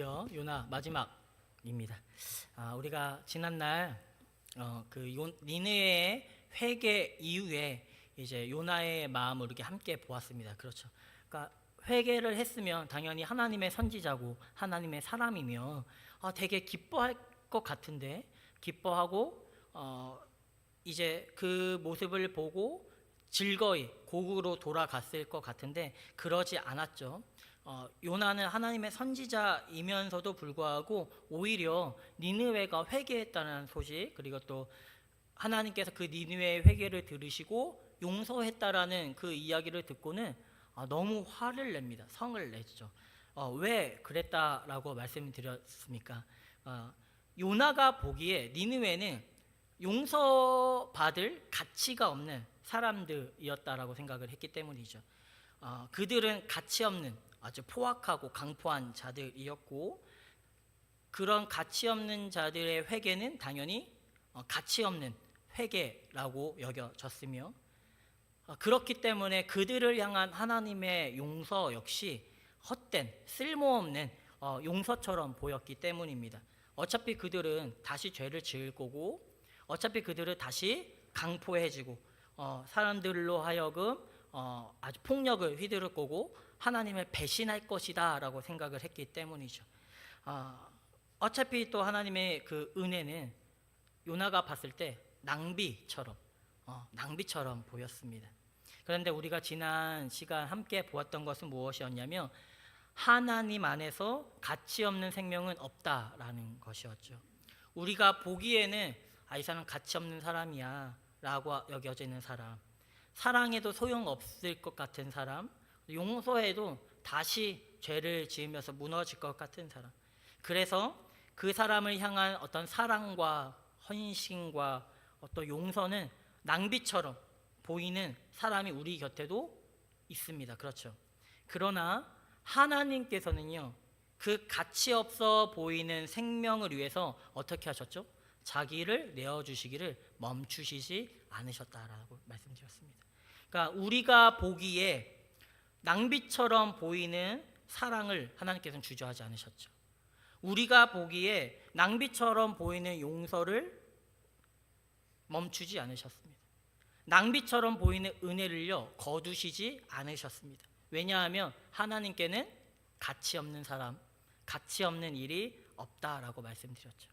드디어 요나 마지막입니다. 우리가 지난날 니느웨의 회개 이후에 이제 요나의 마음을 이렇게 함께 보았습니다. 그렇죠. 그러니까 회개를 했으면 당연히 하나님의 선지자고 하나님의 사람이며 되게 기뻐할 것 같은데, 기뻐하고 이제 그 모습을 보고 즐거이 고국으로 돌아갔을 것 같은데 그러지 않았죠. 요나는 하나님의 선지자이면서도 불구하고 오히려 니느웨가 회개했다는 소식, 그리고 또 하나님께서 그 니느웨의 회개를 들으시고 용서했다라는 그 이야기를 듣고는 너무 화를 냅니다. 성을 내죠. 왜 그랬다라고 말씀드렸습니까? 요나가 보기에 니느웨는 용서받을 가치가 없는 사람들이었다라고 생각을 했기 때문이죠. 그들은 가치 없는 아주 포악하고 강포한 자들이었고, 그런 가치 없는 자들의 회개는 당연히 가치 없는 회개라고 여겨졌으며, 그렇기 때문에 그들을 향한 하나님의 용서 역시 헛된 쓸모없는 용서처럼 보였기 때문입니다. 어차피 그들은 다시 죄를 지을 거고, 어차피 그들은 다시 강포해지고 사람들로 하여금 아주 폭력을 휘두를 거고 하나님을 배신할 것이다 라고 생각을 했기 때문이죠. 어차피 또 하나님의 그 은혜는 요나가 봤을 때 낭비처럼 보였습니다. 그런데 우리가 지난 시간 함께 보았던 것은 무엇이었냐면, 하나님 안에서 가치 없는 생명은 없다라는 것이었죠. 우리가 보기에는 이 사람 가치 없는 사람이야 라고 여겨지는 사람, 사랑해도 소용없을 것 같은 사람, 용서해도 다시 죄를 지으면서 무너질 것 같은 사람, 그래서 그 사람을 향한 어떤 사랑과 헌신과 어떤 용서는 낭비처럼 보이는 사람이 우리 곁에도 있습니다. 그렇죠. 그러나 하나님께서는요, 그 가치 없어 보이는 생명을 위해서 어떻게 하셨죠? 자기를 내어주시기를 멈추시지 않으셨다라고 말씀드렸습니다. 그러니까 우리가 보기에 낭비처럼 보이는 사랑을 하나님께서는 주저하지 않으셨죠. 우리가 보기에 낭비처럼 보이는 용서를 멈추지 않으셨습니다. 낭비처럼 보이는 은혜를요 거두시지 않으셨습니다. 왜냐하면 하나님께는 가치 없는 사람, 가치 없는 일이 없다라고 말씀드렸죠.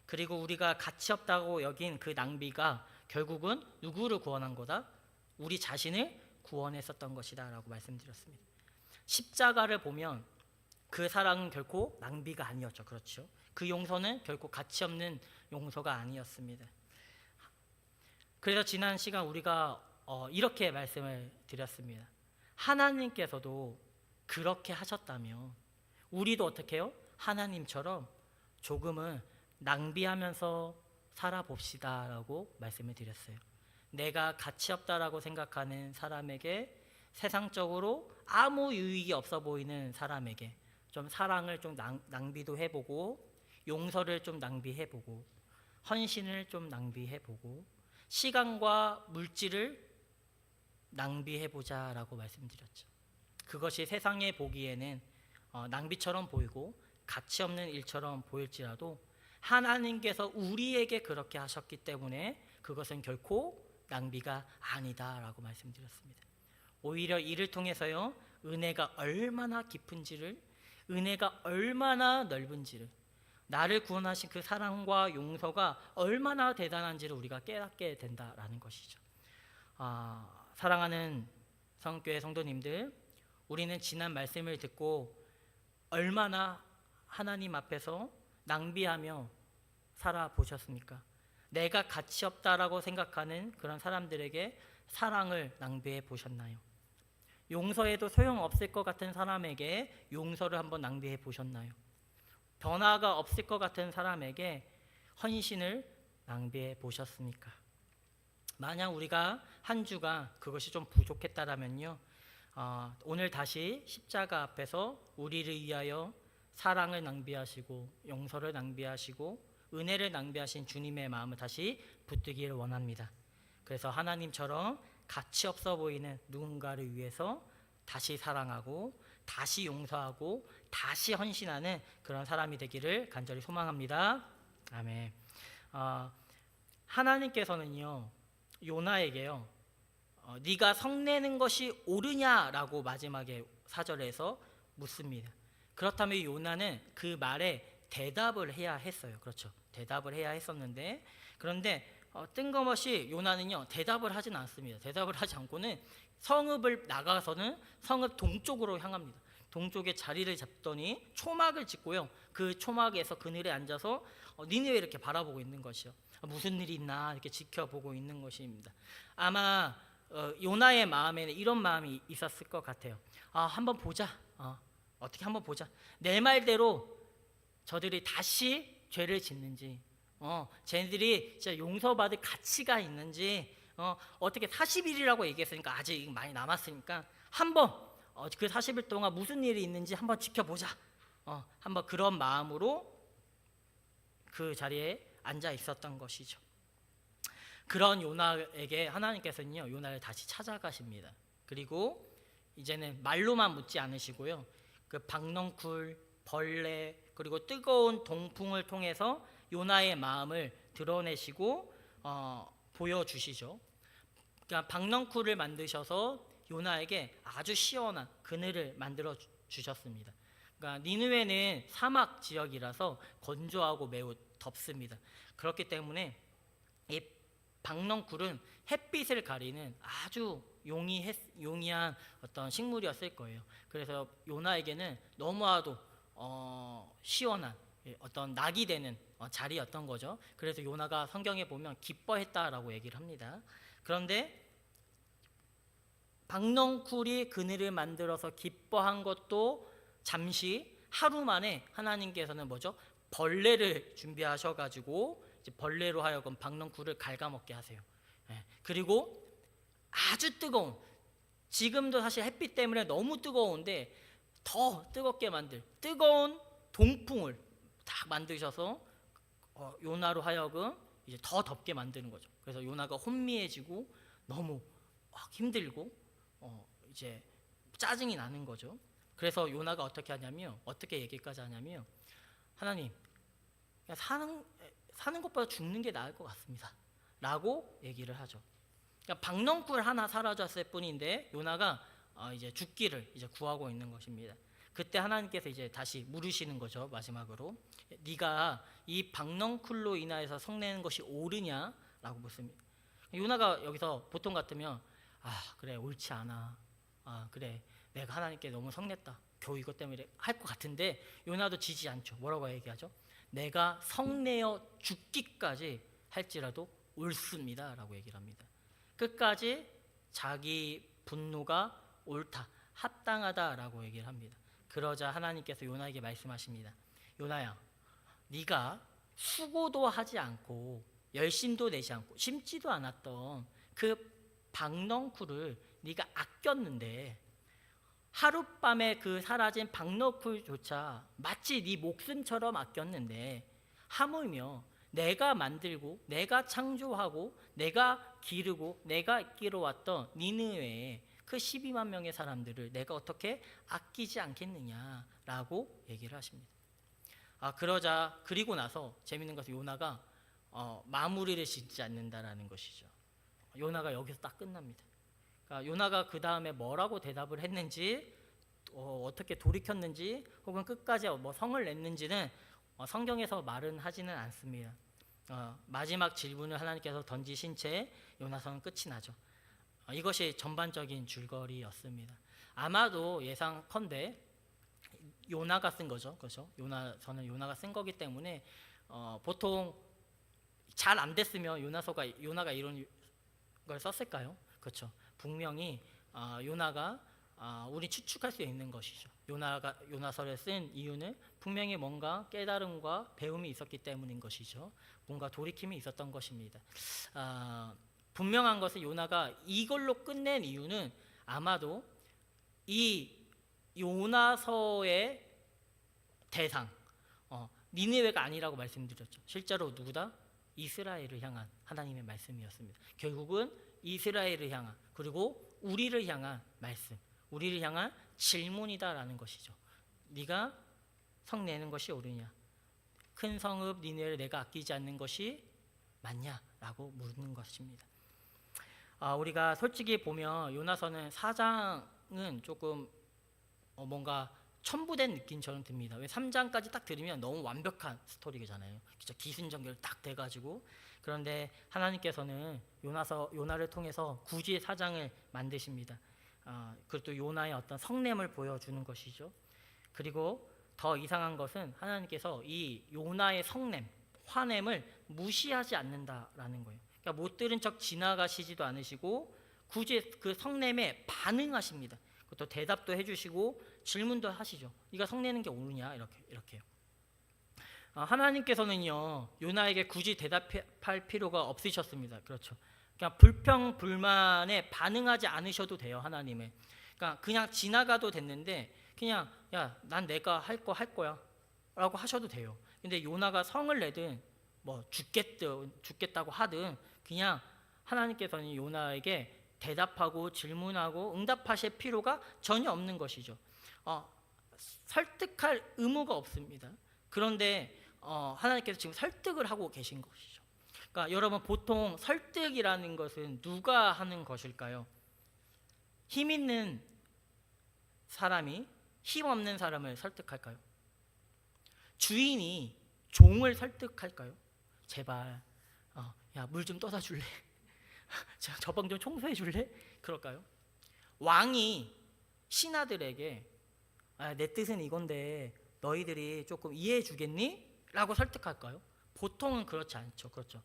그리고 우리가 가치 없다고 여긴 그 낭비가 결국은 누구를 구원한 거다? 우리 자신을 구원했었던 것이다 라고 말씀드렸습니다. 십자가를 보면 그 사랑은 결코 낭비가 아니었죠. 그렇죠. 그 용서는 결코 가치 없는 용서가 아니었습니다. 그래서 지난 시간 우리가 이렇게 말씀을 드렸습니다. 하나님께서도 그렇게 하셨다면 우리도 어떻게 해요? 하나님처럼 조금은 낭비하면서 살아봅시다 라고 말씀을 드렸어요. 내가 가치 없다라고 생각하는 사람에게, 세상적으로 아무 유익이 없어 보이는 사람에게 좀 사랑을 좀 낭비도 해보고, 용서를 좀 낭비해보고, 헌신을 좀 낭비해보고, 시간과 물질을 낭비해보자 라고 말씀드렸죠. 그것이 세상에 보기에는 낭비처럼 보이고 가치 없는 일처럼 보일지라도 하나님께서 우리에게 그렇게 하셨기 때문에 그것은 결코 낭비가 아니다 라고 말씀드렸습니다. 오히려 이를 통해서요, 은혜가 얼마나 깊은지를, 은혜가 얼마나 넓은지를, 나를 구원하신 그 사랑과 용서가 얼마나 대단한지를 우리가 깨닫게 된다라는 것이죠. 사랑하는 성교회 성도님들, 우리는 지난 말씀을 듣고 얼마나 하나님 앞에서 낭비하며 살아보셨습니까? 내가 가치 없다라고 생각하는 그런 사람들에게 사랑을 낭비해 보셨나요? 용서해도 소용없을 것 같은 사람에게 용서를 한번 낭비해 보셨나요? 변화가 없을 것 같은 사람에게 헌신을 낭비해 보셨습니까? 만약 우리가 한 주가 그것이 좀 부족했다라면요, 오늘 다시 십자가 앞에서 우리를 위하여 사랑을 낭비하시고 용서를 낭비하시고 은혜를 낭비하신 주님의 마음을 다시 붙들기를 원합니다. 그래서 하나님처럼 가치 없어 보이는 누군가를 위해서 다시 사랑하고 다시 용서하고 다시 헌신하는 그런 사람이 되기를 간절히 소망합니다. 아멘. 하나님께서는요 요나에게요 네가 성내는 것이 옳으냐라고 마지막에 4절에서 묻습니다. 그렇다면 요나는 그 말에 대답을 해야 했어요. 그렇죠. 대답을 해야 했었는데 그런데 뜬금없이 요나는요 대답을 하진 않습니다. 대답을 하지 않고는 성읍을 나가서는 성읍 동쪽으로 향합니다. 동쪽에 자리를 잡더니 초막을 짓고요. 그 초막에서 그늘에 앉아서 니느웨 이렇게 바라보고 있는 것이요. 무슨 일이 있나 이렇게 지켜보고 있는 것입니다. 아마 요나의 마음에는 이런 마음이 있었을 것 같아요. 한번 보자. 어떻게 한번 보자. 내 말대로 저들이 다시 죄를 짓는지, 쟤들이 진짜 용서받을 가치가 있는지, 어떻게 40일이라고 얘기했으니까 아직 많이 남았으니까 한번 그 40일 동안 무슨 일이 있는지 한번 지켜보자. 한번 그런 마음으로 그 자리에 앉아 있었던 것이죠. 그런 요나에게 하나님께서는요 요나를 다시 찾아가십니다. 그리고 이제는 말로만 묻지 않으시고요 그 박넝쿨, 벌레 그리고 뜨거운 동풍을 통해서 요나의 마음을 드러내시고 보여주시죠. 그러니까 박넝쿨을 만드셔서 요나에게 아주 시원한 그늘을 만들어 주셨습니다. 그러니까 니느웨는 사막 지역이라서 건조하고 매우 덥습니다. 그렇기 때문에 이 박넝쿨은 햇빛을 가리는 아주 용이한 어떤 식물이었을 거예요. 그래서 요나에게는 너무나도 시원한 어떤 낙이 되는 자리였던 거죠. 그래서 요나가 성경에 보면 기뻐했다라고 얘기를 합니다. 그런데 박넝쿨이 그늘을 만들어서 기뻐한 것도 잠시 하루 만에 하나님께서는 뭐죠? 벌레를 준비하셔가지고 이제 벌레로 하여금 박넝쿨을 갉아먹게 하세요. 그리고 아주 뜨거운 지금도 사실 햇빛 때문에 너무 뜨거운데 더 뜨겁게 만들 뜨거운 동풍을 딱 만드셔서 요나로 하여금 이제 더 덥게 만드는 거죠. 그래서 요나가 혼미해지고 너무 힘들고 이제 짜증이 나는 거죠. 그래서 요나가 어떻게 하냐면 어떻게 얘기까지 하냐면 하나님 사는 것보다 죽는 게 나을 것 같습니다 라고 얘기를 하죠. 그러니까 박넝쿨 하나 사라졌을 뿐인데 요나가 이제 죽기를 이제 구하고 있는 것입니다. 그때 하나님께서 이제 다시 물으시는 거죠. 마지막으로 네가 이 박넝쿨로 인하여서 성내는 것이 옳으냐라고 묻습니다. 요나가 여기서 보통 같으면 그래 옳지 않아. 그래 내가 하나님께 너무 성냈다. 겨우 이것 때문에 할 것 같은데 요나도 지지 않죠. 뭐라고 얘기하죠? 내가 성내어 죽기까지 할지라도 옳습니다 라고 얘기를 합니다. 끝까지 자기 분노가 옳다, 합당하다라고 얘기를 합니다. 그러자 하나님께서 요나에게 말씀하십니다. 요나야, 네가 수고도 하지 않고 열심도 내지 않고 심지도 않았던 그 박넝쿨을 네가 아꼈는데 하룻밤에 그 사라진 박넝쿨조차 마치 네 목숨처럼 아꼈는데 하물며 내가 만들고 내가 창조하고 내가 기르고 내가 이끌어 왔던 니느웨의 그 12만 명의 사람들을 내가 어떻게 아끼지 않겠느냐라고 얘기를 하십니다. 그러자 그리고 나서 재밌는 것은 요나가 마무리를 짓지 않는다라는 것이죠. 요나가 여기서 딱 끝납니다. 그러니까 요나가 그 다음에 뭐라고 대답을 했는지 어떻게 돌이켰는지 혹은 끝까지 뭐 성을 냈는지는 성경에서 말은 하지는 않습니다. 마지막 질문을 하나님께서 던지신 채 요나서는 끝이 나죠. 이것이 전반적인 줄거리였습니다. 아마도 예상컨대 요나가 쓴 거죠. 그렇죠? 요나가 쓴 거기 때문에 보통 잘 안 됐으면 요나가 이런 걸 썼을까요? 그렇죠. 분명히 요나가 우리 추측할 수 있는 것이죠. 요나서를 쓴 이유는 분명히 뭔가 깨달음과 배움이 있었기 때문인 것이죠. 뭔가 돌이킴이 있었던 것입니다. 분명한 것은 요나가 이걸로 끝낸 이유는 아마도 이 요나서의 대상 니느웨가 아니라고 말씀드렸죠. 실제로 누구다? 이스라엘을 향한 하나님의 말씀이었습니다. 결국은 이스라엘을 향한 그리고 우리를 향한 말씀, 우리를 향한 질문이다라는 것이죠. 네가 성내는 것이 옳으냐? 큰 성읍 니느웨를 내가 아끼지 않는 것이 맞냐라고 묻는 것입니다. 우리가 솔직히 보면 요나서는 4장은 조금 뭔가 첨부된 느낌처럼 듭니다. 왜 3장까지 딱 들으면 너무 완벽한 스토리잖아요. 진짜 기승전결 딱 돼가지고. 그런데 하나님께서는 요나를 통해서 굳이 4장을 만드십니다. 그리고 또 요나의 어떤 성냄을 보여주는 것이죠. 그리고 더 이상한 것은 하나님께서 이 요나의 성냄, 화냄을 무시하지 않는다라는 거예요. 그러니까 못 들은 척 지나가시지도 않으시고 굳이 그 성냄에 반응하십니다. 또 대답도 해주시고 질문도 하시죠. 네가 성내는 게 옳으냐? 이렇게요. 하나님께서는요 요나에게 굳이 대답할 필요가 없으셨습니다. 그렇죠. 그냥 불평 불만에 반응하지 않으셔도 돼요. 하나님은 그러니까 그냥 지나가도 됐는데 그냥 야, 난 내가 할 거야 라고 하셔도 돼요. 근데 요나가 성을 내든 뭐 죽겠다고 하든 그냥 하나님께서는 요나에게 대답하고 질문하고 응답하실 필요가 전혀 없는 것이죠. 설득할 의무가 없습니다. 그런데 하나님께서 지금 설득을 하고 계신 것이죠. 그러니까 여러분 보통 설득이라는 것은 누가 하는 것일까요? 힘 있는 사람이 힘 없는 사람을 설득할까요? 주인이 종을 설득할까요? 제발 야, 물 좀 떠다 줄래? 저 방 좀 청소해 줄래? 그럴까요? 왕이 신하들에게 내 뜻은 이건데 너희들이 조금 이해해 주겠니? 라고 설득할까요? 보통은 그렇지 않죠. 그렇죠.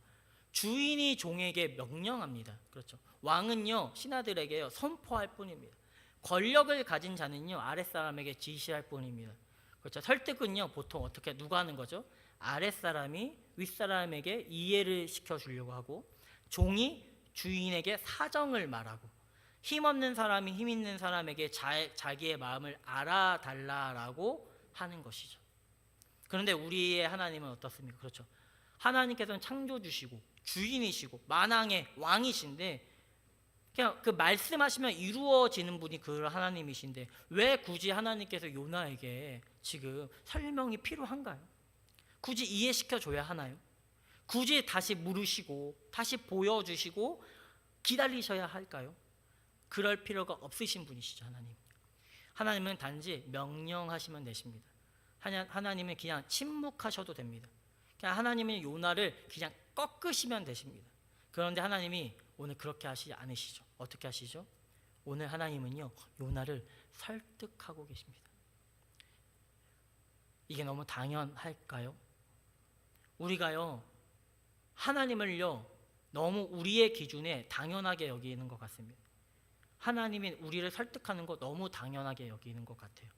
주인이 종에게 명령합니다. 그렇죠. 왕은요 신하들에게 선포할 뿐입니다. 권력을 가진 자는요 아랫사람에게 지시할 뿐입니다. 그렇죠. 설득은요 보통 어떻게 누가 하는 거죠? 아랫사람이 윗사람에게 이해를 시켜주려고 하고 종이 주인에게 사정을 말하고 힘없는 사람이 힘 있는 사람에게 자기의 마음을 알아달라라고 하는 것이죠. 그런데 우리의 하나님은 어떻습니까? 그렇죠. 하나님께서는 창조주시고 주인이시고 만왕의 왕이신데 그냥 그 말씀하시면 이루어지는 분이 그 하나님이신데 왜 굳이 하나님께서 요나에게 지금 설명이 필요한가요? 굳이 이해시켜 줘야 하나요? 굳이 다시 물으시고 다시 보여주시고 기다리셔야 할까요? 그럴 필요가 없으신 분이시죠. 하나님은 단지 명령하시면 되십니다. 하나님은 그냥 침묵하셔도 됩니다. 그냥 하나님은 요나를 그냥 꺾으시면 되십니다. 그런데 하나님이 오늘 그렇게 하시지 않으시죠. 어떻게 하시죠? 오늘 하나님은요 요나를 설득하고 계십니다. 이게 너무 당연할까요? 우리가요 하나님을요 너무 우리의 기준에 당연하게 여기는 것 같습니다. 하나님이 우리를 설득하는 거 너무 당연하게 여기는 것 같아요.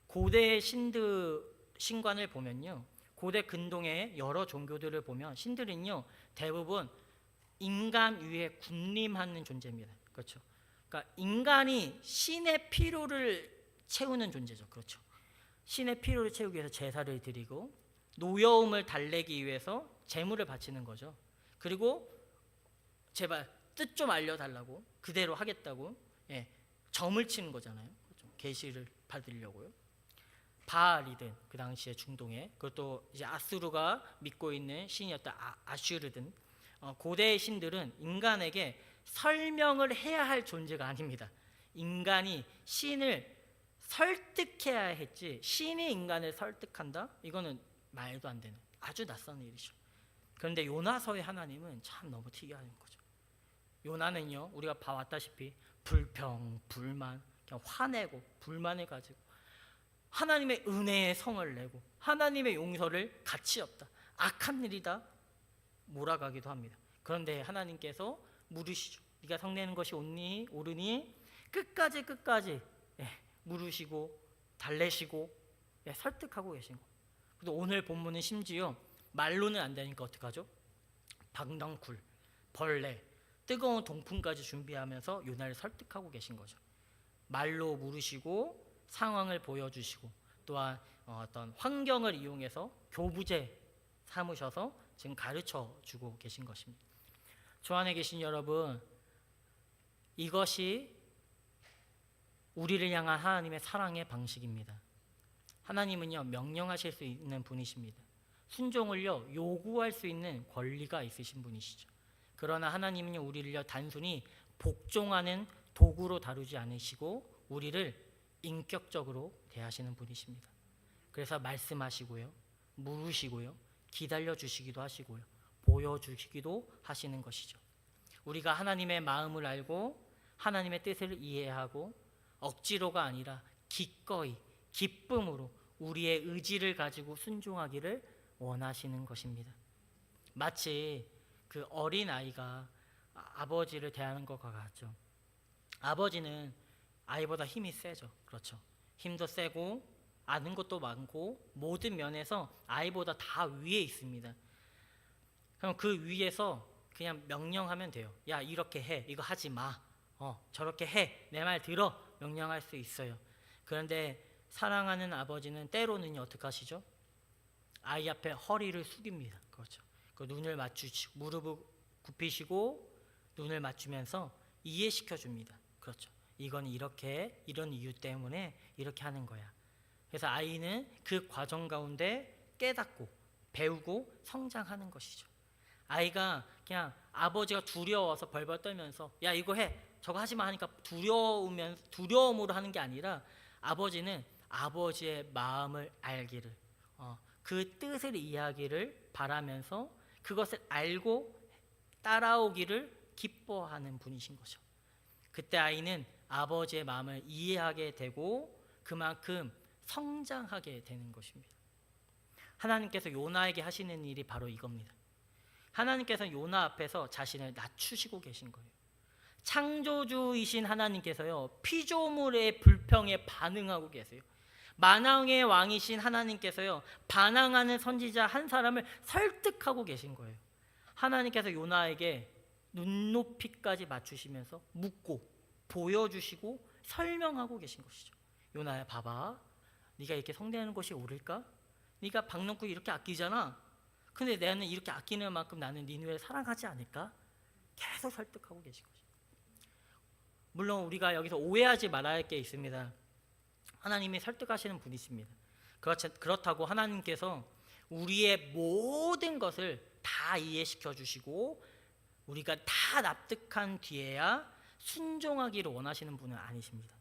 고대 신관을 보면요 고대 근동의 여러 종교들을 보면 신들은요 대부분 인간 위에 군림하는 존재입니다. 그렇죠. 그러니까 인간이 신의 필요를 채우는 존재죠. 그렇죠. 신의 필요를 채우기 위해서 제사를 드리고 노여움을 달래기 위해서 제물을 바치는 거죠. 그리고 제발 뜻 좀 알려달라고 그대로 하겠다고 점을 치는 거잖아요. 그렇죠. 계시를 받으려고요. 바알이든 그 당시에 중동에 그것도 이제 아수르가 믿고 있는 신이었던 아슈르든 고대의 신들은 인간에게 설명을 해야 할 존재가 아닙니다. 인간이 신을 설득해야 했지 신이 인간을 설득한다? 이거는 말도 안 되는 아주 낯선 일이죠. 그런데 요나서의 하나님은 참 너무 특이한 거죠. 요나는요 우리가 봐왔다시피 불평, 불만, 그냥 화내고 불만을 가지고 하나님의 은혜의 성을 내고 하나님의 용서를 가치 없다, 악한 일이다 몰아가기도 합니다. 그런데 하나님께서 물으시죠. 네가 성내는 것이 옳으니 끝까지 물으시고 달래시고 설득하고 계신 거. 그래서 오늘 본문은 심지어 말로는 안 되니까 어떡하죠? 방랑쿨, 벌레, 뜨거운 동풍까지 준비하면서 요나를 설득하고 계신 거죠. 말로 물으시고 상황을 보여주시고 또한 어떤 환경을 이용해서 교부제 삼으셔서 지금 가르쳐 주고 계신 것입니다. 저 안에 계신 여러분, 이것이 우리를 향한 하나님의 사랑의 방식입니다. 하나님은요, 명령하실 수 있는 분이십니다. 순종을요, 요구할 수 있는 권리가 있으신 분이시죠. 그러나 하나님은요, 우리를요, 단순히 복종하는 도구로 다루지 않으시고 우리를 인격적으로 대하시는 분이십니다. 그래서 말씀하시고요, 물으시고요, 기다려주시기도 하시고요, 보여주시기도 하시는 것이죠. 우리가 하나님의 마음을 알고 하나님의 뜻을 이해하고 억지로가 아니라 기꺼이 기쁨으로 우리의 의지를 가지고 순종하기를 원하시는 것입니다. 마치 그 어린 아이가 아버지를 대하는 것과 같죠. 아버지는 아이보다 힘이 세죠. 그렇죠. 힘도 세고 아는 것도 많고 모든 면에서 아이보다 다 위에 있습니다. 그럼 그 위에서 그냥 명령하면 돼요. 야, 이렇게 해. 이거 하지 마. 저렇게 해. 내 말 들어. 명령할 수 있어요. 그런데 사랑하는 아버지는 때로는 어떻게 하시죠? 아이 앞에 허리를 숙입니다. 그렇죠. 그 눈을 맞추시고 무릎을 굽히시고 눈을 맞추면서 이해시켜 줍니다. 그렇죠. 이건 이렇게 이런 이유 때문에 이렇게 하는 거야. 그래서 아이는 그 과정 가운데 깨닫고 배우고 성장하는 것이죠. 아이가 그냥 아버지가 두려워서 벌벌 떨면서 야, 이거 해. 저거 하지 마 하니까 두려움으로 하는 게 아니라 아버지는 아버지의 마음을 알기를 그 뜻을 이해하기를 바라면서 그것을 알고 따라오기를 기뻐하는 분이신 거죠. 그때 아이는 아버지의 마음을 이해하게 되고 그만큼 성장하게 되는 것입니다. 하나님께서 요나에게 하시는 일이 바로 이겁니다. 하나님께서 요나 앞에서 자신을 낮추시고 계신 거예요. 창조주이신 하나님께서요, 피조물의 불평에 반응하고 계세요. 만왕의 왕이신 하나님께서요, 반항하는 선지자 한 사람을 설득하고 계신 거예요. 하나님께서 요나에게 눈높이까지 맞추시면서 묻고 보여주시고 설명하고 계신 것이죠. 요나야, 봐봐, 네가 이렇게 성대하는 것이 옳을까? 네가 박농구 이렇게 아끼잖아. 근데 나는 이렇게 아끼는 만큼 나는 니누를 사랑하지 않을까? 계속 설득하고 계신 거죠. 물론 우리가 여기서 오해하지 말아야 할 게 있습니다. 하나님이 설득하시는 분이십니다. 그렇다고 하나님께서 우리의 모든 것을 다 이해시켜 주시고 우리가 다 납득한 뒤에야 순종하기를 원하시는 분은 아니십니다.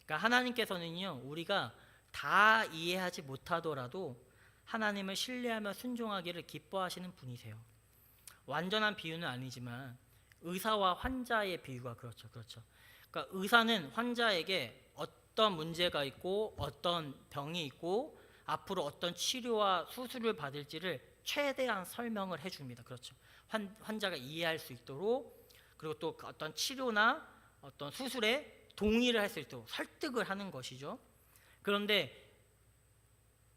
그러니까 하나님께서는요, 우리가 다 이해하지 못하더라도 하나님을 신뢰하며 순종하기를 기뻐하시는 분이세요. 완전한 비유는 아니지만 의사와 환자의 비유가 그렇죠. 그러니까 의사는 환자에게 어떤 문제가 있고 어떤 병이 있고 앞으로 어떤 치료와 수술을 받을지를 최대한 설명을 해줍니다. 그렇죠. 환자가 이해할 수 있도록, 그리고 또 어떤 치료나 어떤 수술에 동의를 할 수 있도록 설득을 하는 것이죠. 그런데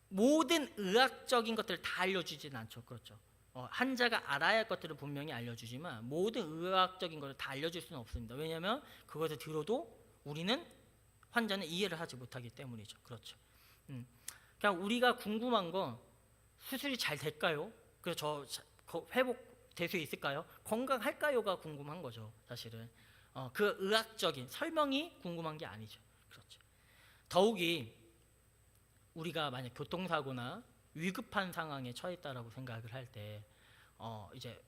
모든 의학적인 것들을 다 알려주지는 않죠. 그렇죠. 환자가 알아야 할 것들을 분명히 알려주지만 모든 의학적인 것을 다 알려줄 수는 없습니다. 왜냐하면 그것을 들어도 우리는 환자는 이해를 하지 못하기 때문이죠. 그렇죠. 그냥 우리가 궁금한 건 수술이 잘 될까요? 그래서 회복될 수 있을까요? 건강할까요가 궁금한 거죠. 사실은 그 의학적인 설명이 궁금한 게 아니죠. 그렇죠. 더욱이 우리가 만약 교통사고나 위급한 상황에 처했다라고 생각을 할 때 이제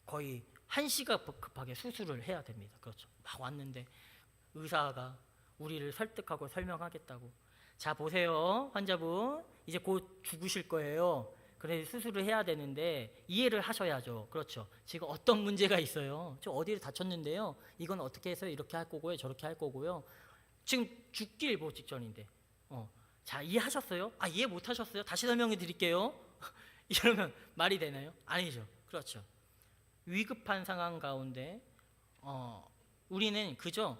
거의 1시간 급하게 수술을 해야 됩니다. 그렇죠. 막 왔는데 의사가 우리를 설득하고 설명하겠다고, 자 보세요 환자분, 이제 곧 죽으실 거예요. 그래서 수술을 해야 되는데 이해를 하셔야죠. 그렇죠. 지금 어떤 문제가 있어요. 저 어디를 다쳤는데요. 이건 어떻게 해서 이렇게 할 거고요. 저렇게 할 거고요. 지금 죽기 일보 직전인데 자, 이해하셨어요? 아, 이해 못하셨어요? 다시 설명해 드릴게요. 이러면 말이 되나요? 아니죠. 그렇죠. 위급한 상황 가운데 우리는 그저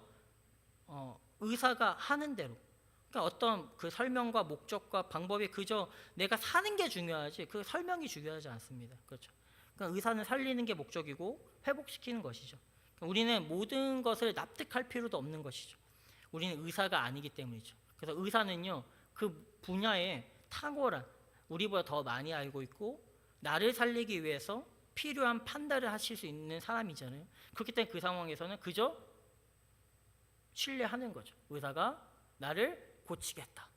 의사가 하는 대로, 그러니까 어떤 그 설명과 목적과 방법이 그저 내가 사는 게 중요하지 그 설명이 중요하지 않습니다. 그렇죠. 그러니까 의사는 살리는 게 목적이고 회복시키는 것이죠. 그러니까 우리는 모든 것을 납득할 필요도 없는 것이죠. 우리는 의사가 아니기 때문이죠. 그래서 의사는요, 그 분야에 탁월한, 우리보다 더 많이 알고 있고 나를 살리기 위해서 필요한 판단을 하실 수 있는 사람이잖아요. 그렇기 때문에 그 상황에서는 그저 신뢰하는 거죠. 의사가 나를 고치겠다.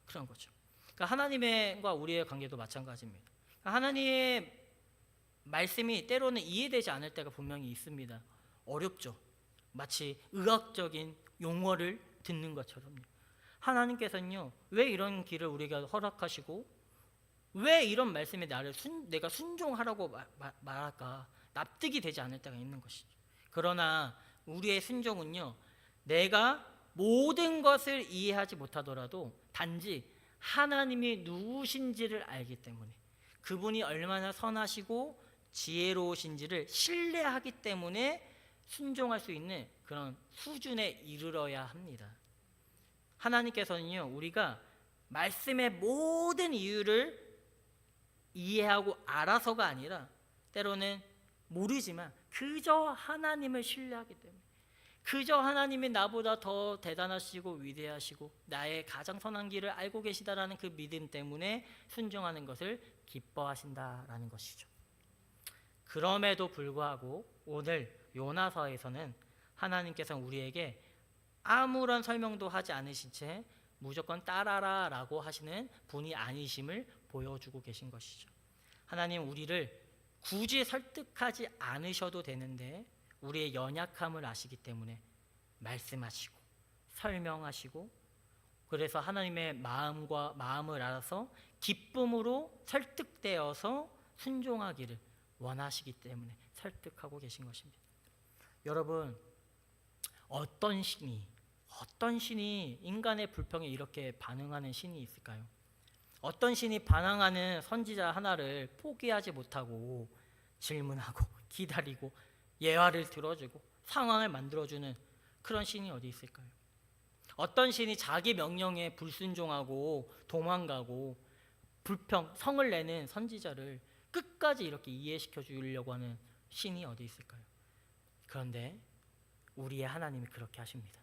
그런 거죠. 그러니까 하나님과 우리의 관계도 마찬가지입니다. 그러니까 하나님의 말씀이 때로는 이해되지 않을 때가 분명히 있습니다. 어렵죠. 마치 의학적인 용어를 듣는 것처럼요. 하나님께서는요, 왜 이런 길을 우리가 허락하시고 왜 이런 말씀에 내가 순종하라고 말할까 납득이 되지 않을 때가 있는 것이죠. 그러나 우리의 순종은요, 내가 모든 것을 이해하지 못하더라도 단지 하나님이 누구신지를 알기 때문에, 그분이 얼마나 선하시고 지혜로우신지를 신뢰하기 때문에 순종할 수 있는 그런 수준에 이르러야 합니다. 하나님께서는요, 우리가 말씀의 모든 이유를 이해하고 알아서가 아니라 때로는 모르지만 그저 하나님을 신뢰하기 때문에, 그저 하나님이 나보다 더 대단하시고 위대하시고 나의 가장 선한 길을 알고 계시다라는 그 믿음 때문에 순종하는 것을 기뻐하신다라는 것이죠. 그럼에도 불구하고 오늘 요나서에서는 하나님께서 우리에게 아무런 설명도 하지 않으신 채 무조건 따라라 라고 하시는 분이 아니심을 보여주고 계신 것이죠. 하나님 우리를 굳이 설득하지 않으셔도 되는데 우리의 연약함을 아시기 때문에 말씀하시고 설명하시고, 그래서 하나님의 마음을 알아서 기쁨으로 설득되어서 순종하기를 원하시기 때문에 설득하고 계신 것입니다. 여러분, 어떤 신이 인간의 불평에 이렇게 반응하는 신이 있을까요? 어떤 신이 반항하는 선지자 하나를 포기하지 못하고 질문하고 기다리고 예화를 들어주고 상황을 만들어주는 그런 신이 어디 있을까요? 어떤 신이 자기 명령에 불순종하고 도망가고 성을 내는 선지자를 끝까지 이렇게 이해시켜 주려고 하는 신이 어디 있을까요? 그런데 우리의 하나님이 그렇게 하십니다.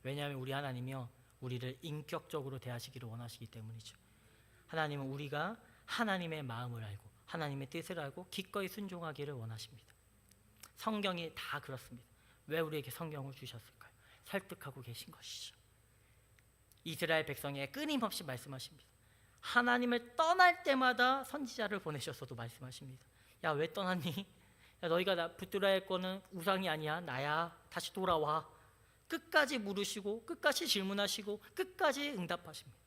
왜냐하면 우리 하나님이요, 우리를 인격적으로 대하시기를 원하시기 때문이죠. 하나님은 우리가 하나님의 마음을 알고 하나님의 뜻을 알고 기꺼이 순종하기를 원하십니다. 성경이 다 그렇습니다. 왜 우리에게 성경을 주셨을까요? 설득하고 계신 것이죠. 이스라엘 백성에 끊임없이 말씀하십니다. 하나님을 떠날 때마다 선지자를 보내셨어도 말씀하십니다. 야, 왜 떠났니? 야, 너희가 붙들어야 할 거는 우상이 아니야, 나야. 다시 돌아와. 끝까지 물으시고 끝까지 질문하시고 끝까지 응답하십니다.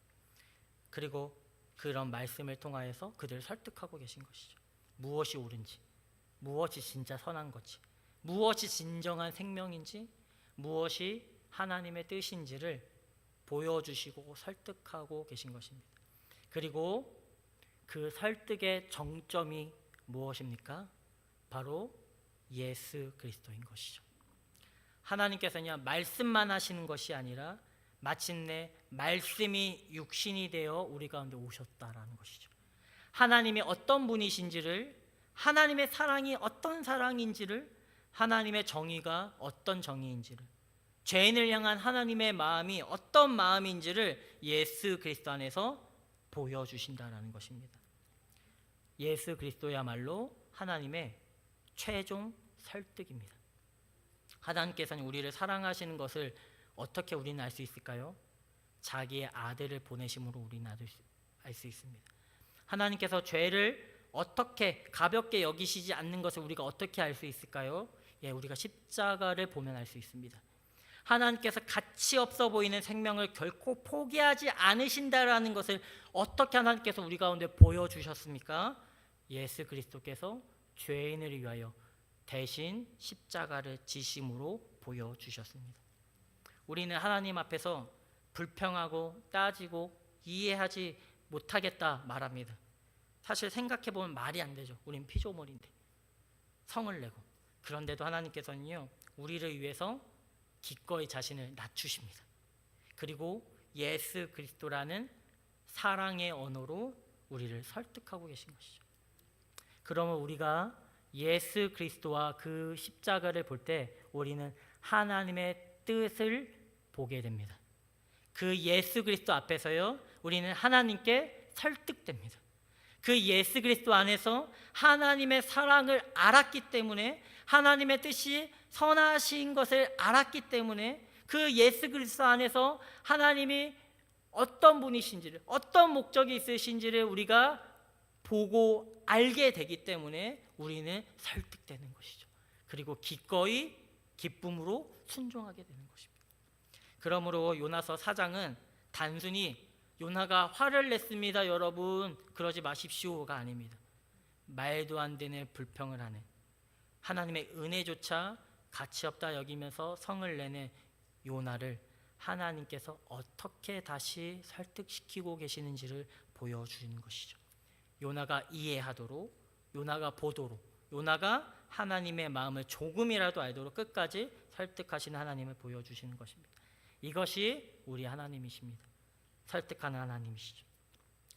그리고 그런 말씀을 통하여서 그들을 설득하고 계신 것이죠. 무엇이 옳은지, 무엇이 진짜 선한 것이, 무엇이 진정한 생명인지, 무엇이 하나님의 뜻인지를 보여주시고 설득하고 계신 것입니다. 그리고 그 설득의 정점이 무엇입니까? 바로 예수 그리스도인 것이죠. 하나님께서는 말씀만 하시는 것이 아니라 마침내 말씀이 육신이 되어 우리 가운데 오셨다라는 것이죠. 하나님이 어떤 분이신지를, 하나님의 사랑이 어떤 사랑인지를, 하나님의 정의가 어떤 정의인지를, 죄인을 향한 하나님의 마음이 어떤 마음인지를 예수 그리스도 안에서 보여주신다라는 것입니다. 예수 그리스도야말로 하나님의 최종 설득입니다. 하나님께서는 우리를 사랑하시는 것을 어떻게 우리는 알 수 있을까요? 자기의 아들을 보내심으로 우리는 알 수 있습니다. 하나님께서 죄를 어떻게 가볍게 여기시지 않는 것을 우리가 어떻게 알 수 있을까요? 우리가 십자가를 보면 알 수 있습니다. 하나님께서 가치 없어 보이는 생명을 결코 포기하지 않으신다라는 것을 어떻게 하나님께서 우리 가운데 보여주셨습니까? 예수 그리스도께서 죄인을 위하여 대신 십자가를 지심으로 보여주셨습니다. 우리는 하나님 앞에서 불평하고 따지고 이해하지 못하겠다 말합니다. 사실 생각해보면 말이 안 되죠. 우린 피조물인데 성을 내고. 그런데도 하나님께서는요, 우리를 위해서 기꺼이 자신을 낮추십니다. 그리고 예수 그리스도라는 사랑의 언어로 우리를 설득하고 계신 것이죠. 그러면 우리가 예수 그리스도와 그 십자가를 볼 때 우리는 하나님의 뜻을 보게 됩니다. 그 예수 그리스도 앞에서요, 우리는 하나님께 설득됩니다. 그 예수 그리스도 안에서 하나님의 사랑을 알았기 때문에, 하나님의 뜻이 선하신 것을 알았기 때문에 그 예수 그리스도 안에서 하나님이 어떤 분이신지를, 어떤 목적이 있으신지를 우리가 보고 알게 되기 때문에 우리는 설득되는 것이죠. 그리고 기꺼이 기쁨으로 순종하게 되는 것입니다. 그러므로 요나서 4장은 단순히 요나가 화를 냈습니다 여러분 그러지 마십시오가 아닙니다. 말도 안 되는 불평을 하는, 하나님의 은혜조차 가치없다 여기면서 성을 내는 요나를 하나님께서 어떻게 다시 설득시키고 계시는지를 보여주는 것이죠. 요나가 이해하도록, 요나가 보도록, 요나가 하나님의 마음을 조금이라도 알도록 끝까지 설득하시는 하나님을 보여주시는 것입니다. 이것이 우리 하나님이십니다. 설득하는 하나님이시죠.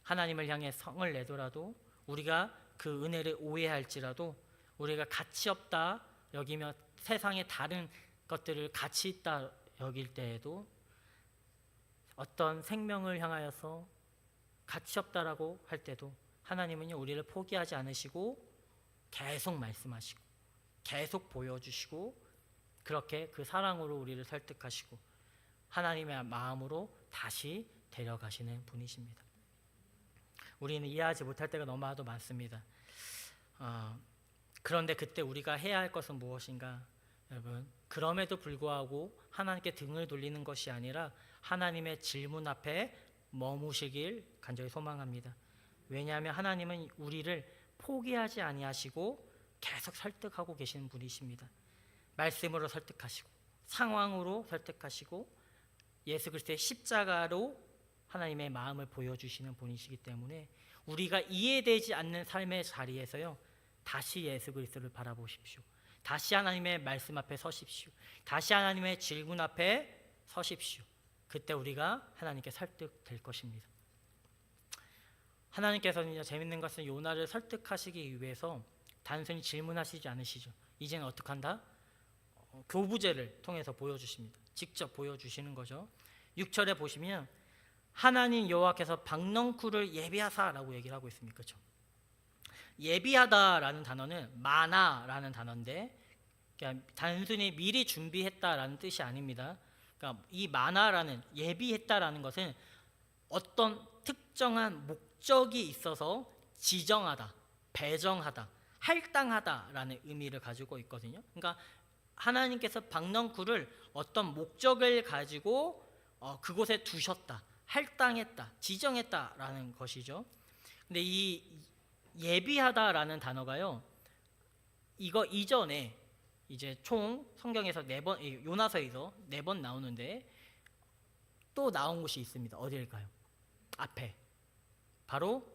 하나님을 향해 성을 내더라도, 우리가 그 은혜를 오해할지라도, 우리가 가치 없다 여기며 세상의 다른 것들을 가치 있다 여길 때에도, 어떤 생명을 향하여서 가치 없다라고 할 때도 하나님은요 우리를 포기하지 않으시고 계속 말씀하시고 계속 보여주시고, 그렇게 그 사랑으로 우리를 설득하시고 하나님의 마음으로 다시 데려가시는 분이십니다. 우리는 이해하지 못할 때가 너무나도 많습니다. 그런데 그때 우리가 해야 할 것은 무엇인가? 여러분, 그럼에도 불구하고 하나님께 등을 돌리는 것이 아니라 하나님의 질문 앞에 머무시길 간절히 소망합니다. 왜냐하면 하나님은 우리를 포기하지 아니하시고 계속 설득하고 계시는 분이십니다. 말씀으로 설득하시고, 상황으로 설득하시고, 예수 그리스도의 십자가로 하나님의 마음을 보여주시는 분이시기 때문에 우리가 이해되지 않는 삶의 자리에서요 다시 예수 그리스도를 바라보십시오. 다시 하나님의 말씀 앞에 서십시오. 다시 하나님의 질문 앞에 서십시오. 그때 우리가 하나님께 설득될 것입니다. 하나님께서는 재밌는 것은 요나를 설득하시기 위해서 단순히 질문하시지 않으시죠. 이제는 어떻게 한다? 교부제를 통해서 보여주십니다. 직접 보여주시는 거죠. 6절에 보시면 하나님 여호와께서 박넝쿨을 예비하사라고 얘기를 하고 있습니다. 그렇죠? 예비하다라는 단어는 마나라는 단어인데, 그러니까 단순히 미리 준비했다라는 뜻이 아닙니다. 그러니까 이 마나라는, 예비했다라는 것은 어떤 특정한 목적이 있어서 지정하다, 배정하다, 할당하다라는 의미를 가지고 있거든요. 그러니까 하나님께서 박넝쿨을 어떤 목적을 가지고 그곳에 두셨다, 할당했다, 지정했다라는 것이죠. 근데 이 예비하다라는 단어가요, 이거 이전에 이제 총 성경에서 4번, 요나서에서 4번 나오는데 또 나온 곳이 있습니다. 어디일까요? 앞에 바로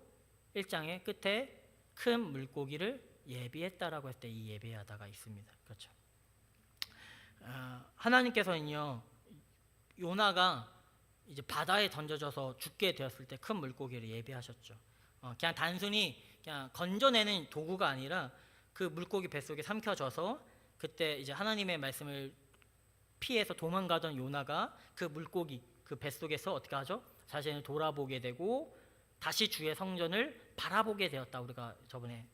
1장의 끝에 큰 물고기를 예비했다라고 할 때 이 예비하다가 있습니다. 그렇죠? 하나님께서는요 요나가 이제 바다에 던져져서 죽게 되었을 때 큰 물고기를 예비하셨죠. 그냥 단순히 그냥 건져내는 도구가 아니라 그 물고기 뱃속에 삼켜져서 그때 이제 하나님의 말씀을 피해서 도망가던 요나가 그 물고기 그 뱃속에서 어떻게 하죠? 자신을 돌아보게 되고 다시 주의 성전을 바라보게 되었다. 우리가 저번에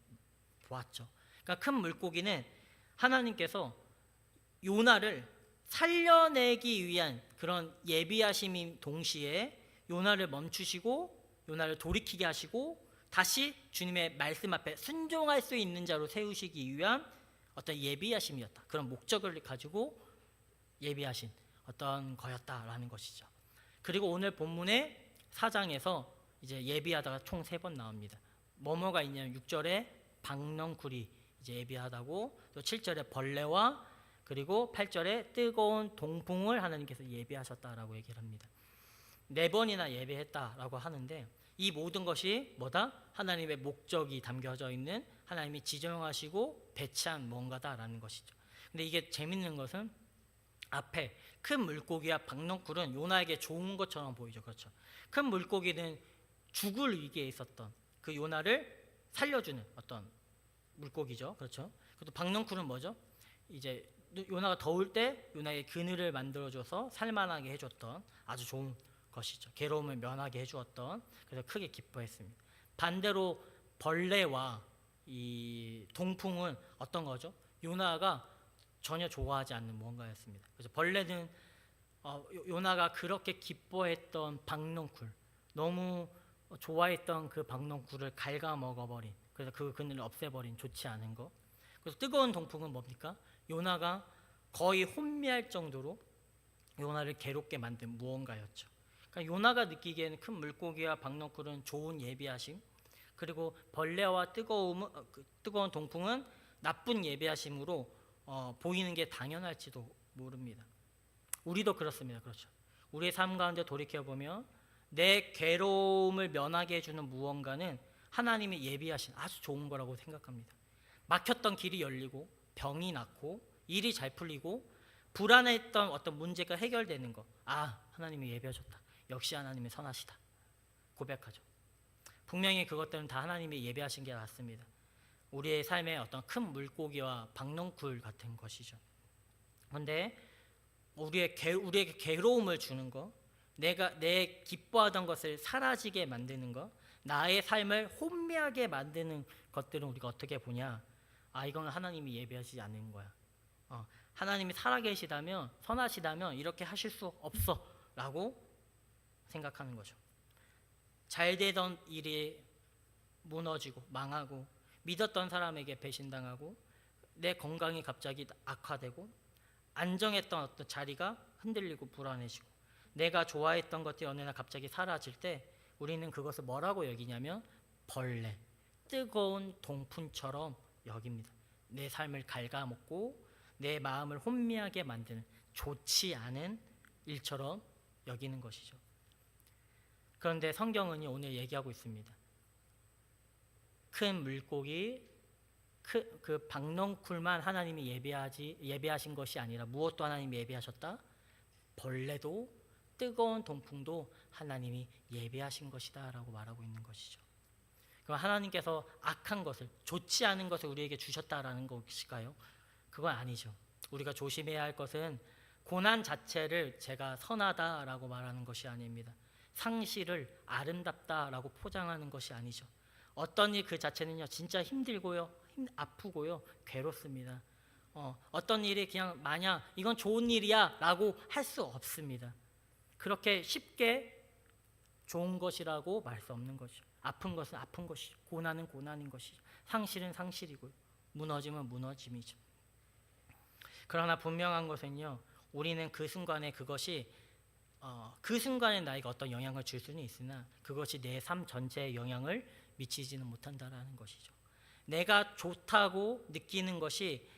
보았죠. 그러니까 큰 물고기는 하나님께서 요나를 살려내기 위한 그런 예비하심인 동시에 요나를 멈추시고 요나를 돌이키게 하시고 다시 주님의 말씀 앞에 순종할 수 있는 자로 세우시기 위한 어떤 예비하심이었다. 그런 목적을 가지고 예비하신 어떤 거였다라는 것이죠. 그리고 오늘 본문의 4장에서 이제 예비하다가 총 3번 나옵니다. 뭐뭐가 있냐면 6절에 박넝쿨이 이제 예비하다고, 또 7절에 벌레와 그리고 8절에 뜨거운 동풍을 하나님께서 예비하셨다라고 얘기를 합니다. 4번이나 예비했다라고 하는데 이 모든 것이 뭐다? 하나님의 목적이 담겨져 있는, 하나님이 지정하시고 배치한 뭔가다라는 것이죠. 근데 이게 재밌는 것은 앞에 큰 물고기와 박넝쿨은 요나에게 좋은 것처럼 보이죠. 그렇죠? 큰 물고기는 죽을 위기에 있었던 그 요나를 살려주는 어떤 물고기죠. 그렇죠? 그리고 박넝쿨은 뭐죠? 이제 요나가 더울 때 요나의 그늘을 만들어줘서 살만하게 해줬던 아주 좋은 것이죠. 괴로움을 면하게 해주었던, 그래서 크게 기뻐했습니다. 반대로 벌레와 이 동풍은 어떤 거죠? 요나가 전혀 좋아하지 않는 무언가였습니다. 그래서 벌레는 요나가 그렇게 기뻐했던 박농쿨, 너무 좋아했던 그 박농쿨을 갉아먹어버린, 그래서 그 그늘을 없애버린 좋지 않은 거. 그래서 뜨거운 동풍은 뭡니까? 요나가 거의 혼미할 정도로 요나를 괴롭게 만든 무언가였죠. 그러니까 요나가 느끼기에는 큰 물고기와 박농쿨은 좋은 예비하심, 그리고 벌레와 뜨거운 동풍은 나쁜 예비하심으로 보이는 게 당연할지도 모릅니다. 우리도 그렇습니다. 그렇죠. 우리의 삶 가운데 돌이켜보면 내 괴로움을 면하게 해주는 무언가는 하나님이 예비하신 아주 좋은 거라고 생각합니다. 막혔던 길이 열리고 병이 낫고 일이 잘 풀리고 불안했던 어떤 문제가 해결되는 거, 하나님이 예비하셨다, 역시 하나님이 선하시다 고백하죠. 분명히 그것들은 다 하나님이 예비하신 게 맞습니다. 우리의 삶에 어떤 큰 물고기와 박농쿨 같은 것이죠. 그런데 우리에게 괴로움을 주는 거, 내 기뻐하던 것을 사라지게 만드는 거, 나의 삶을 혼미하게 만드는 것들은 우리가 어떻게 보냐? 이건 하나님이 예비하시지 않는 거야. 하나님이 살아계시다면, 선하시다면 이렇게 하실 수 없어 라고 생각하는 거죠. 잘 되던 일이 무너지고 망하고, 믿었던 사람에게 배신당하고, 내 건강이 갑자기 악화되고, 안정했던 어떤 자리가 흔들리고 불안해지고, 내가 좋아했던 것들이 어느 날 갑자기 사라질 때 우리는 그것을 뭐라고 여기냐면 벌레, 뜨거운 동풍처럼 여깁니다. 내 삶을 갉아먹고 내 마음을 혼미하게 만드는 좋지 않은 일처럼 여기는 것이죠. 그런데 성경은 오늘 얘기하고 있습니다. 큰 물고기, 그 박농쿨만 하나님이 예비하신 것이 아니라 무엇도 하나님이 예비하셨다? 벌레도 뜨거운 동풍도 하나님이 예비하신 것이다 라고 말하고 있는 것이죠. 그럼 하나님께서 악한 것을, 좋지 않은 것을 우리에게 주셨다라는 것일까요? 그건 아니죠. 우리가 조심해야 할 것은 고난 자체를 제가 선하다라고 말하는 것이 아닙니다. 상실을 아름답다라고 포장하는 것이 아니죠. 어떤 일 그 자체는요, 진짜 힘들고요, 아프고요, 괴롭습니다. 어떤 일이 그냥 마냥 이건 좋은 일이야 라고 할 수 없습니다. 그렇게 쉽게 좋은 것이라고 말 수 없는 것이죠. 아픈 것은 아픈 것이죠. 고난은 고난인 것이죠. 상실은 상실이고요, 무너짐은 무너짐이죠. 그러나 분명한 것은요, 우리는 그 순간에 그것이 그 순간에 나에게 어떤 영향을 줄 수는 있으나 그것이 내 삶 전체에 영향을 미치지는 못한다라는 것이죠. 내가 좋다고 느끼는 것이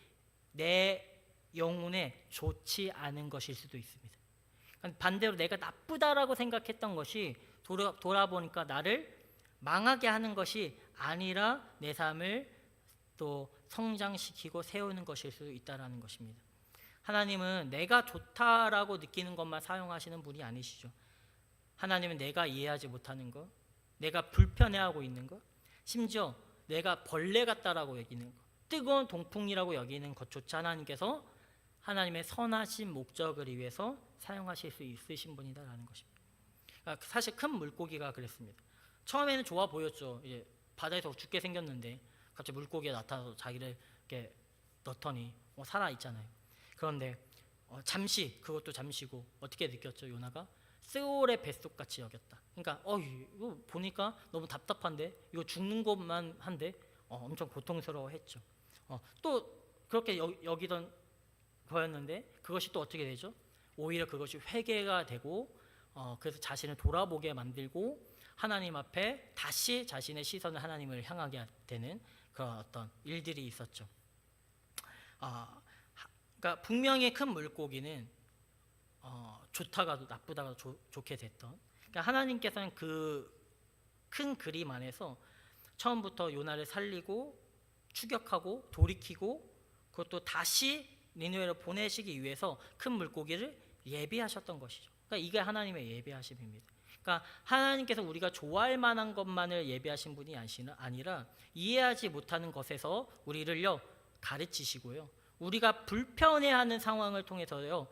내 영혼에 좋지 않은 것일 수도 있습니다. 반대로 내가 나쁘다라고 생각했던 것이 돌아보니까 나를 망하게 하는 것이 아니라 내 삶을 또 성장시키고 세우는 것일 수 있다는 것입니다. 하나님은 내가 좋다라고 느끼는 것만 사용하시는 분이 아니시죠. 하나님은 내가 이해하지 못하는 것, 내가 불편해하고 있는 것, 심지어 내가 벌레 같다라고 여기는 것, 뜨거운 동풍이라고 여기는 것조차 하나님께서 하나님의 선하신 목적을 위해서 사용하실 수 있으신 분이다라는 것입니다. 사실 큰 물고기가 그랬습니다. 처음에는 좋아 보였죠. 이제 바다에서 죽게 생겼는데 갑자기 물고기가 나타나서 자기를 이렇게 넣더니 살아 있잖아요. 그런데 잠시, 그것도 잠시고 어떻게 느꼈죠? 요나가 세월의 뱃속같이 여겼다. 그러니까 이거 보니까 너무 답답한데, 이거 죽는 것만 한데 엄청 고통스러워했죠. 또 그렇게 여기던 거였는데 그것이 또 어떻게 되죠? 오히려 그것이 회개가 되고 그래서 자신을 돌아보게 만들고 하나님 앞에 다시 자신의 시선을 하나님을 향하게 되는 그런 어떤 일들이 있었죠. 그러니까 분명히 큰 물고기는 좋다가도 나쁘다가도 좋게 됐던, 그러니까 하나님께서는 그 큰 그림 안에서 처음부터 요나를 살리고 추격하고 돌이키고 그것도 다시 니느웨로 보내시기 위해서 큰 물고기를 예비하셨던 것이죠. 그러니까 이게 하나님의 예비하심입니다. 그러니까 하나님께서 우리가 좋아할 만한 것만을 예비하신 분이 아니라 이해하지 못하는 것에서 우리를요 가르치시고요, 우리가 불편해하는 상황을 통해서요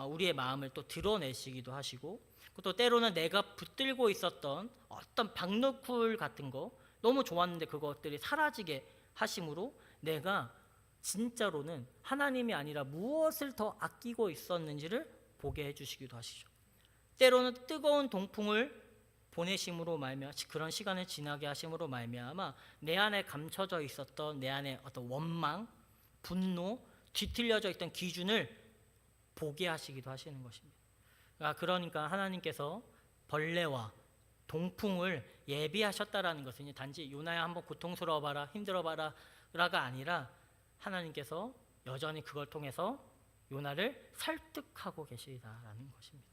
우리의 마음을 또 드러내시기도 하시고, 또 때로는 내가 붙들고 있었던 어떤 박너쿨 같은 거 너무 좋았는데 그것들이 사라지게 하심으로 내가 진짜로는 하나님이 아니라 무엇을 더 아끼고 있었는지를 보게 해주시기도 하시죠. 때로는 뜨거운 동풍을 보내심으로 말미암아 그런 시간을 지나게 하심으로 말미암아 내 안에 감춰져 있었던 내 안에 어떤 원망, 분노, 뒤틀려져 있던 기준을 보게 하시기도 하시는 것입니다. 그러니까 하나님께서 벌레와 동풍을 예비하셨다라는 것은 단지 요나야 한번 고통스러워봐라, 힘들어봐라가 아니라 하나님께서 여전히 그걸 통해서 요나를 설득하고 계시다라는 것입니다.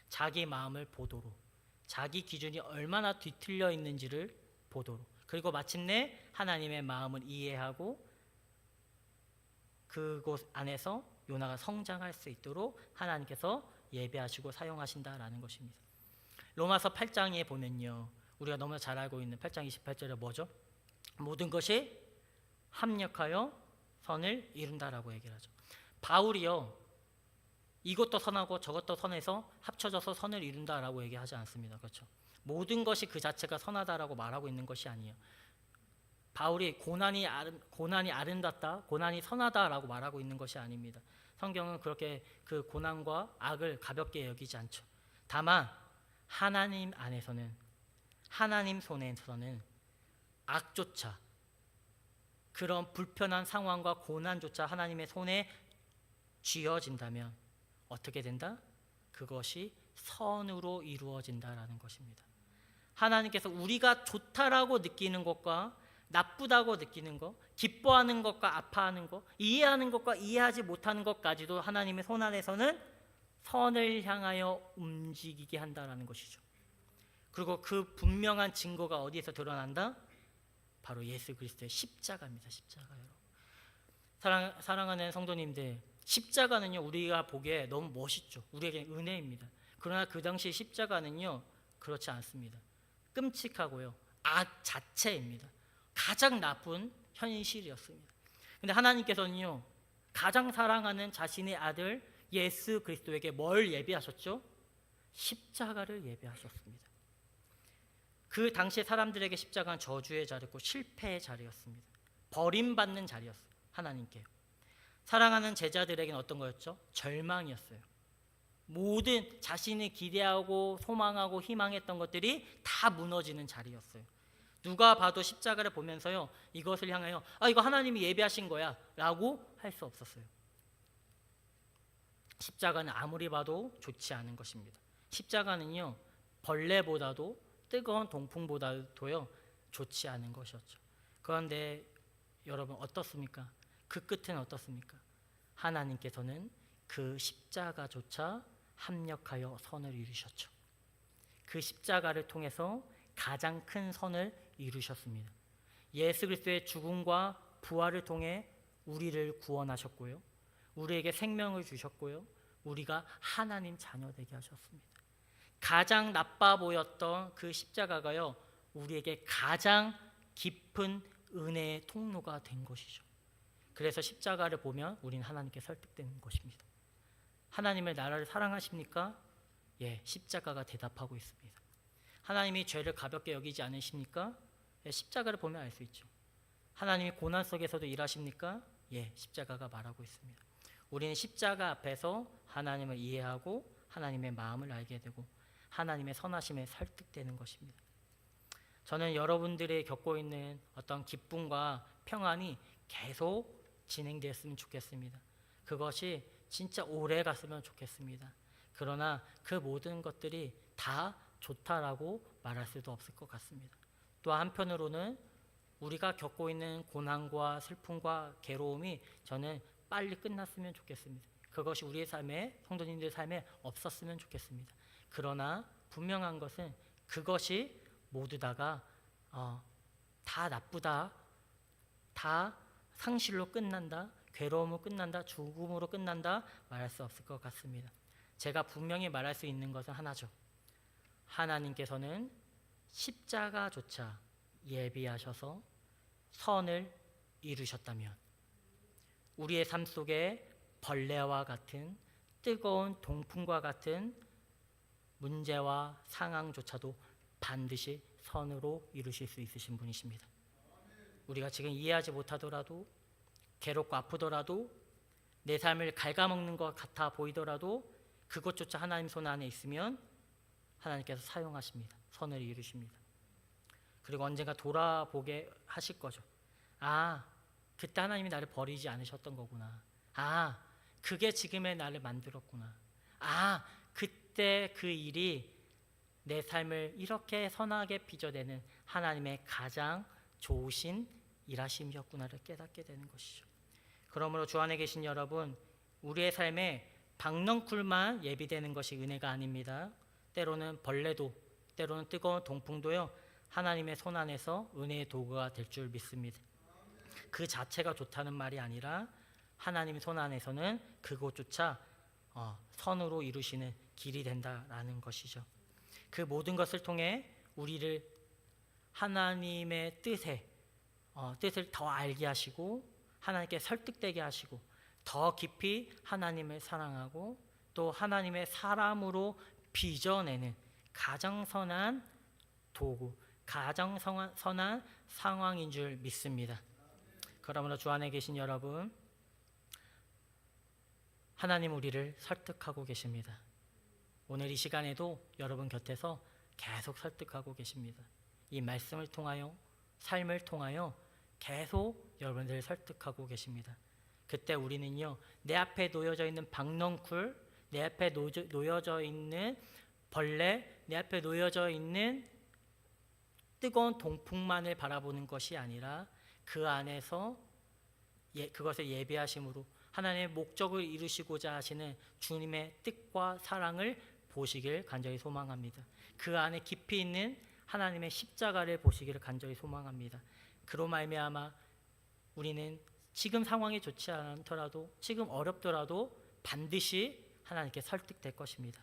자기 마음을 보도록, 자기 기준이 얼마나 뒤틀려 있는지를 보도록, 그리고 마침내 하나님의 마음을 이해하고 그곳 안에서 요나가 성장할 수 있도록 하나님께서 예배하시고 사용하신다라는 것입니다. 로마서 8장에 보면요, 우리가 너무나 잘 알고 있는 8장 28절에 뭐죠? 모든 것이 합력하여 선을 이룬다라고 얘기를 하죠. 바울이요, 이것도 선하고 저것도 선해서 합쳐져서 선을 이룬다라고 얘기하지 않습니다. 그렇죠? 모든 것이 그 자체가 선하다라고 말하고 있는 것이 아니에요. 바울이 고난이 아름답다, 고난이 선하다라고 말하고 있는 것이 아닙니다. 성경은 그렇게 그 고난과 악을 가볍게 여기지 않죠. 다만 하나님 안에서는, 하나님 손에서는 악조차, 그런 불편한 상황과 고난조차 하나님의 손에 쥐어진다면 어떻게 된다? 그것이 선으로 이루어진다라는 것입니다. 하나님께서 우리가 좋다라고 느끼는 것과 나쁘다고 느끼는 것, 기뻐하는 것과 아파하는 것, 이해하는 것과 이해하지 못하는 것까지도 하나님의 손 안에서는 선을 향하여 움직이게 한다라는 것이죠. 그리고 그 분명한 증거가 어디에서 드러난다? 바로 예수 그리스도의 십자가입니다. 십자가요. 사랑하는 성도님들, 십자가는요, 우리가 보기에 너무 멋있죠. 우리에게 은혜입니다. 그러나 그 당시 십자가는요, 그렇지 않습니다. 끔찍하고요, 악 자체입니다. 가장 나쁜 현실이었습니다. 근데 하나님께서는요, 가장 사랑하는 자신의 아들 예수 그리스도에게 뭘 예비하셨죠? 십자가를 예비하셨습니다. 그 당시 사람들에게 십자가는 저주의 자리였고 실패의 자리였습니다. 버림받는 자리였어요. 하나님께. 사랑하는 제자들에게는 어떤 거였죠? 절망이었어요. 모든 자신이 기대하고 소망하고 희망했던 것들이 다 무너지는 자리였어요. 누가 봐도 십자가를 보면서요, 이것을 향하여 이거 하나님이 예비하신 거야 라고 할 수 없었어요. 십자가는 아무리 봐도 좋지 않은 것입니다. 십자가는요, 벌레보다도 뜨거운 동풍보다도요 좋지 않은 것이었죠. 그런데 여러분 어떻습니까? 그 끝은 어떻습니까? 하나님께서는 그 십자가조차 합력하여 선을 이루셨죠. 그 십자가를 통해서 가장 큰 선을 이루셨습니다. 예수 그리스도의 죽음과 부활을 통해 우리를 구원하셨고요, 우리에게 생명을 주셨고요, 우리가 하나님 자녀 되게 하셨습니다. 가장 나빠 보였던 그 십자가가요, 우리에게 가장 깊은 은혜의 통로가 된 것이죠. 그래서 십자가를 보면 우리는 하나님께 설득되는 것입니다. 하나님의 나라를 사랑하십니까? 예, 십자가가 대답하고 있습니다. 하나님이 죄를 가볍게 여기지 않으십니까? 예, 십자가를 보면 알 수 있죠. 하나님이 고난 속에서도 일하십니까? 예, 십자가가 말하고 있습니다. 우리는 십자가 앞에서 하나님을 이해하고 하나님의 마음을 알게 되고 하나님의 선하심에 설득되는 것입니다. 저는 여러분들이 겪고 있는 어떤 기쁨과 평안이 계속 진행되었으면 좋겠습니다. 그것이 진짜 오래 갔으면 좋겠습니다. 그러나 그 모든 것들이 다 좋다라고 말할 수도 없을 것 같습니다. 또 한편으로는 우리가 겪고 있는 고난과 슬픔과 괴로움이 저는 빨리 끝났으면 좋겠습니다. 그것이 우리의 삶에, 성도님들의 삶에 없었으면 좋겠습니다. 그러나 분명한 것은 그것이 모두 다가 다 나쁘다, 다 상실로 끝난다, 괴로움으로 끝난다, 죽음으로 끝난다 말할 수 없을 것 같습니다. 제가 분명히 말할 수 있는 것은 하나죠. 하나님께서는 십자가조차 예비하셔서 선을 이루셨다면 우리의 삶 속에 벌레와 같은 뜨거운 동풍과 같은 문제와 상황조차도 반드시 선으로 이루실 수 있으신 분이십니다. 우리가 지금 이해하지 못하더라도, 괴롭고 아프더라도, 내 삶을 갉아먹는 것 같아 보이더라도 그것조차 하나님 손 안에 있으면 하나님께서 사용하십니다. 선을 이루십니다. 그리고 언젠가 돌아보게 하실 거죠. 아, 그때 하나님이 나를 버리지 않으셨던 거구나. 아, 그게 지금의 나를 만들었구나. 아, 그때 그 일이 내 삶을 이렇게 선하게 빚어내는 하나님의 가장 좋으신 일하심이었구나를 깨닫게 되는 것이죠. 그러므로 주 안에 계신 여러분, 우리의 삶에 박넝쿨만 예비되는 것이 은혜가 아닙니다. 때로는 벌레도, 때로는 뜨거운 동풍도요, 하나님의 손 안에서 은혜의 도구가 될 줄 믿습니다. 그 자체가 좋다는 말이 아니라 하나님의 손 안에서는 그것조차 선으로 이루시는 길이 된다라는 것이죠. 그 모든 것을 통해 우리를 하나님의 뜻을 더 알게 하시고 하나님께 설득되게 하시고 더 깊이 하나님을 사랑하고 또 하나님의 사람으로 빚어내는 가장 선한 도구, 가장 선한 상황인 줄 믿습니다. 그러므로 주 안에 계신 여러분, 하나님 우리를 설득하고 계십니다. 오늘 이 시간에도 여러분 곁에서 계속 설득하고 계십니다. 이 말씀을 통하여, 삶을 통하여 계속 여러분들을 설득하고 계십니다. 그때 우리는요, 내 앞에 놓여져 있는 박넝쿨, 내 앞에 놓여져 있는 벌레, 내 앞에 놓여져 있는 뜨거운 동풍만을 바라보는 것이 아니라 그 안에서 그것을 예비하심으로 하나님의 목적을 이루시고자 하시는 주님의 뜻과 사랑을 보시길 간절히 소망합니다. 그 안에 깊이 있는 하나님의 십자가를 보시기를 간절히 소망합니다. 그로 말미암아 우리는 지금 상황이 좋지 않더라도, 지금 어렵더라도 반드시 하나님께 설득될 것입니다.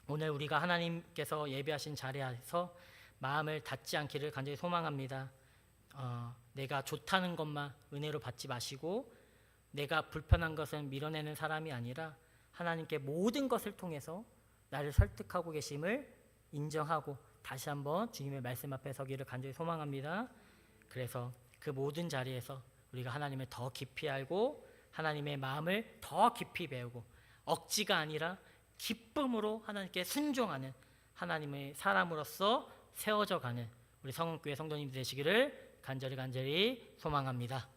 오늘 우리가 하나님께서 예비하신 자리에서 마음을 닫지 않기를 간절히 소망합니다. 내가 좋다는 것만 은혜로 받지 마시고 내가 불편한 것은 밀어내는 사람이 아니라 하나님께 모든 것을 통해서 나를 설득하고 계심을 인정하고 다시 한번 주님의 말씀 앞에 서기를 간절히 소망합니다. 그래서 그 모든 자리에서 우리가 하나님을 더 깊이 알고 하나님의 마음을 더 깊이 배우고 억지가 아니라 기쁨으로 하나님께 순종하는 하나님의 사람으로서 세워져 가는 우리 성은교회 성도님 되시기를 간절히 소망합니다.